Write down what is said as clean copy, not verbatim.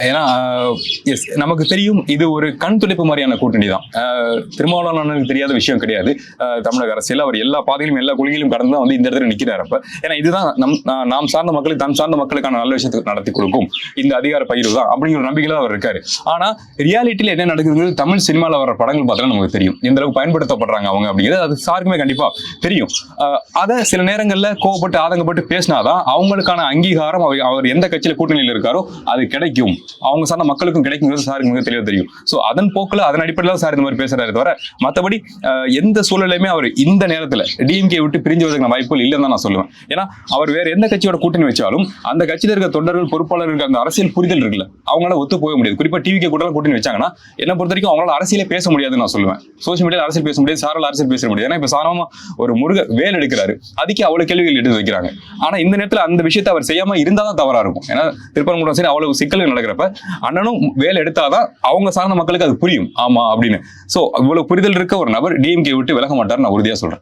ஏன்னா எஸ் நமக்கு தெரியும் இது ஒரு கண் துடைப்பு மாதிரியான கூட்டணி தான். திருமாவளவனுக்கு தெரியாத விஷயம் கிடையாது. தமிழக அரசியல் அவர் எல்லா பாதையிலும் எல்லா கொள்கையிலும் கடந்து தான் வந்து இந்த இடத்துல நிற்கிறார். அப்ப ஏன்னா இதுதான் நாம் சார்ந்த மக்களுக்கு தன் சார்ந்த மக்களுக்கான நல்ல விஷயத்துக்கு நடத்தி கொடுக்கும் இந்த அதிகார பகிர்வு தான் அப்படிங்கிற நம்பிக்கையில அவர் இருக்காரு. ஆனா ரியாலிட்டியில என்ன நடக்குது, தமிழ் சினிமாவில் வர படங்கள் பார்த்தா நமக்கு தெரியும் எந்த அளவுக்கு பயன்படுத்தப்படுறாங்க அவங்க அப்படிங்கிறது அது சாருக்குமே கண்டிப்பா தெரியும். அதை சில நேரங்களில் கோவப்பட்டு ஆதங்கப்பட்டு பேசினாதான் அவங்களுக்கான அங்கீகாரம் அவர் எந்த கட்சியில கூட்டணியில் இருக்காரோ அது கிடைக்கும், அவங்க சார்ந்த மக்களுக்கும் கிடைக்குங்கிறது சாருக்கு மிக தெளிவாக தெரியும். ஸோ அதன் போக்கில் அதன் அடிப்படையில் சார் இந்த மாதிரி பேசுறாரு தவிர மற்றபடி எந்த சூழலையுமே அவர் இந்த நேரத்தில் டிஎம்கே விட்டு பிரிஞ்சுவதற்கான வாய்ப்புகள் இல்லைன்னு தான் நான் சொல்லுவேன். ஏன்னா அவர் வேற எந்த கட்சியோட கூட்டணி வச்சாலும் அந்த கட்சியில் இருக்க தொண்டர்கள் பொறுப்பாளர்கள் அந்த அரசியல் புரிதல் இருக்குல்ல அவங்களால ஒத்து போக முடியாது. குறிப்பாக டிவிகே கூட்டணி வச்சாங்கன்னா என்ன பொறுத்த வரைக்கும் அவங்களால அரசியலே பேச முடியாதுன்னு நான் சொல்லுவேன். சோசியல் மீடியாவில் அரசியல் பேச முடியாது, சாரால் அரசியல் பேச முடியாது. ஏன்னா இப்போ சாதாரணமா ஒரு முருக வேல் எடுக்கிறாரு, அதுக்கே அவ்வளவு கேள்விகள் எடுத்து வைக்கிறாங்க. ஆனா இந்த நேரத்தில் அந்த விஷயத்தை அவர் செய்யாம இருந்தாதான் தவறா இருக்கும். ஏன்னா திருப்பரங்குன்றம் சரி அவ்வளவு சிக்கல்கள் நடக்கிறப்ப அண்ணனும் வேலை எடுத்தாதான் அவங்க சார்ந்த மக்களுக்கு அது புரியும் ஆமா அப்படின்னு. சோ இவ்வளவு புரிதல் இருக்க ஒரு நபர் டிஎம்கே விட்டு விலக மாட்டார் நான் உறுதியா சொல்றேன்.